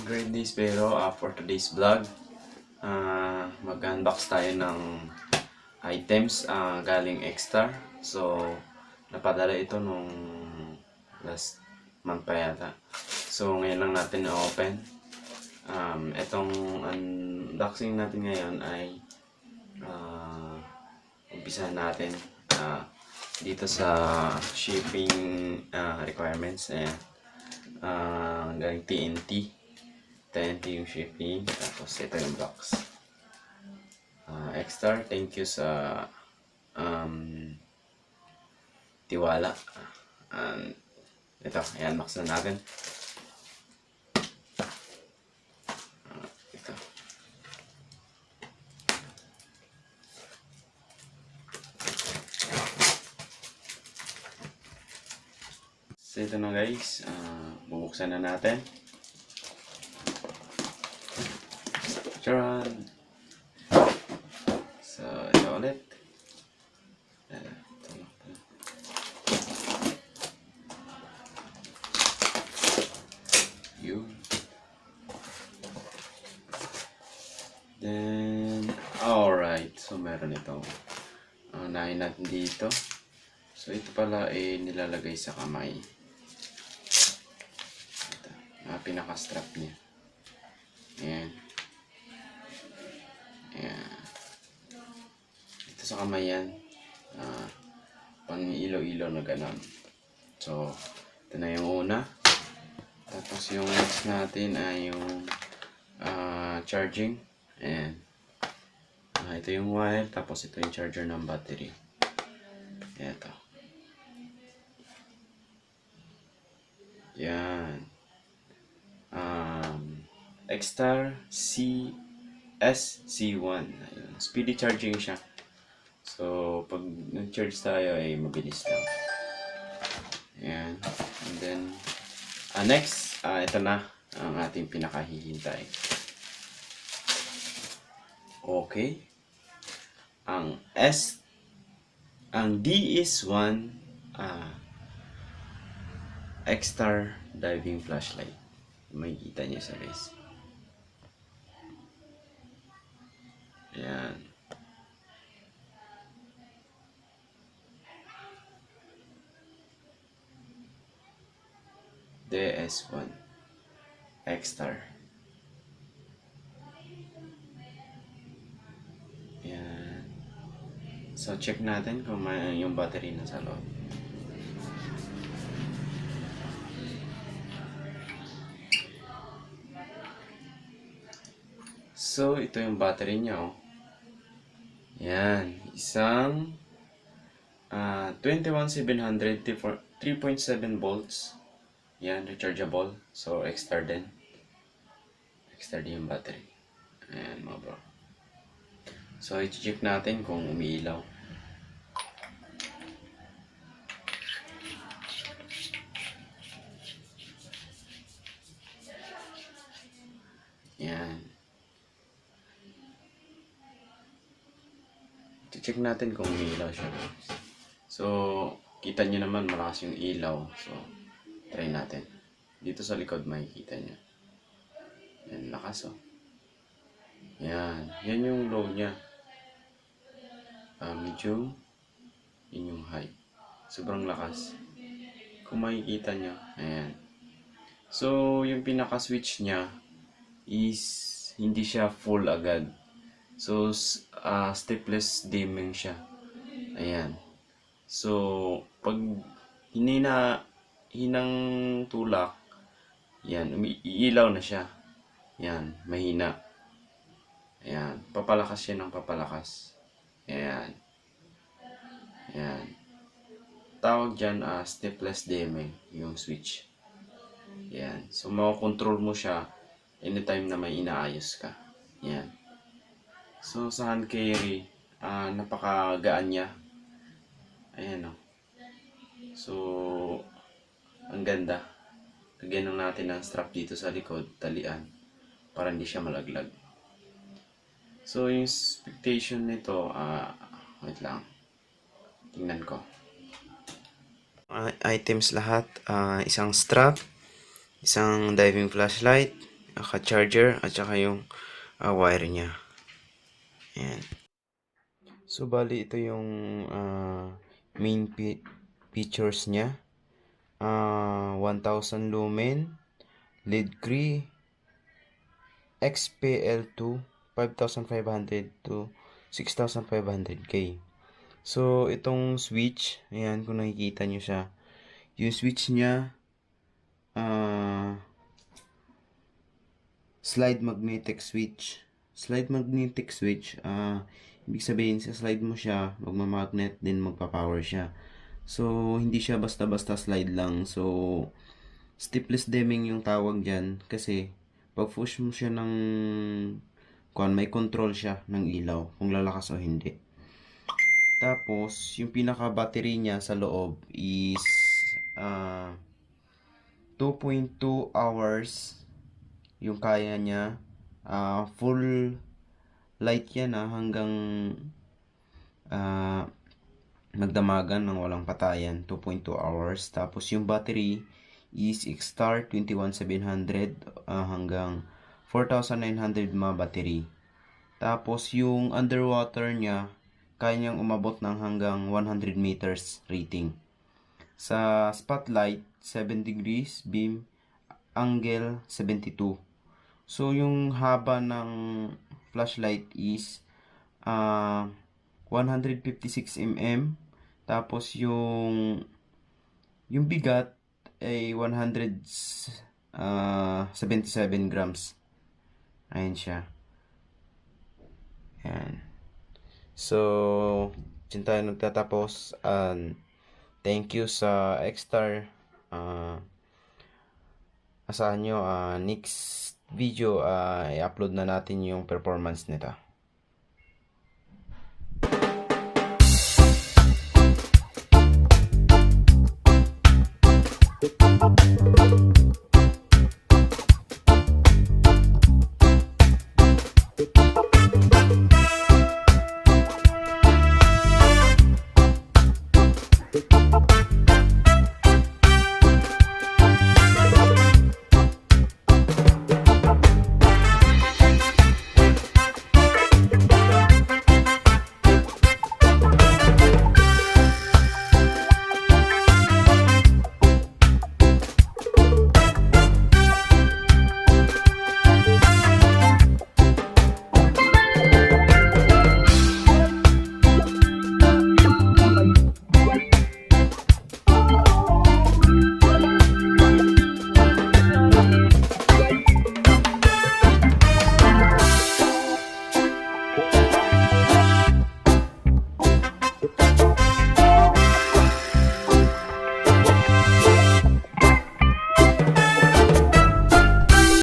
Great days pero for today's vlog, mag-unbox tayo ng items galing Xtar. So, napadala ito nung last month pa yata. So, ngayon lang natin na-open. Itong unboxing natin ngayon ay umpisahan natin dito sa shipping requirements. Ayan. Galing TNT yung shipping, tapos ito yung box. Xtar, thank you sa tiwala. Ito, ayan, box na natin. Ito. So ito na guys, bubuksan na natin. Charan! So ito ulit. Ito. Yun. Then, alright. So meron ito. Unahin natin dito. So ito pala nilalagay sa kamay. Pinaka-strap niya. Ayan. Ayan. Ito sa kamay yan. Pang ilaw-ilaw na ganon. So, ito na yung una. Tapos yung next natin ay yung charging. Ayan. Ito yung wire. Tapos ito yung charger ng battery. Ito. Yan. Xtar SC1. Ayun. Speedy charging siya. So, pag nag-charge tayo ay mabilis lang. Ayan. And then, next, ito na ang ating pinakahihintay. Okay. Ang DSI Xtar diving flashlight. May kita niyo sa guys. Ayan. DS1 Xtar. Ayan. So check natin kung may yung battery na sa loob. So, ito yung battery niya, oh. Yan. Isang 21700 3.7 volts. Yan, rechargeable. So, Xtar din. Xtar din yung battery. Ayan, mga bro. So, i-check natin kung umiilaw. Yan. Check natin kung umiilaw siya. So, kita nyo naman malakas yung ilaw. So, try natin. Dito sa likod makikita nyo. Yan, lakas oh. Yan. Yan yung low niya. Medium. Yan yung high. Sobrang lakas. Kung makikita nyo. Ayan. So, yung pinaka-switch niya is hindi siya full agad. So, stepless dimming siya. Ayan. So, pag hinang tulak, yan, iilaw na siya. Yan, mahina. Ayan, papalakas siya ng papalakas. Ayan. Ayan. Tawag dyan, stepless dimming, yung switch. Ayan. So, makakontrol mo siya anytime na may inaayos ka. Ayan. So, sa hand carry, napakagaan niya. Ayan o. So, ang ganda. Lagyan lang natin ang strap dito sa likod, talian, para hindi siya malaglag. So, yung expectation nito, wait lang. Tingnan ko. Items lahat, isang strap, isang diving flashlight, naka-charger at saka yung wire niya. Ayan. So, bali ito yung main features niya. 1000 lumen, lead-free, XPL2, 5,500 to 6,500K. So, itong switch, ayan, kung nakikita nyo siya, yung switch niya, slide magnetic switch. Slide magnetic switch, ibig sabihin sa slide mo siya, magmamagnet din magpa-power siya. So, hindi siya basta-basta slide lang. So, stepless dimming yung tawag dyan kasi pag push mo siya ng may control siya ng ilaw kung lalakas o hindi. Tapos, yung pinaka-battery niya sa loob is 2.2 hours yung kaya niya. Full light yan hanggang magdamagan ng walang patayan, 2.2 hours. Tapos yung battery is Xtar 21700 hanggang 4900 battery. Tapos yung underwater niya, kaya niyang umabot ng hanggang 100 meters rating. Sa spotlight, 7 degrees, beam, angle, 72. So, yung haba ng flashlight is 156 mm. Tapos, yung bigat ay 177 grams. Ayan siya. Ayan. So, dyan tayo nagtatapos. Thank you sa Xtar. Asahan nyo, next video, i-upload na natin yung performance nito.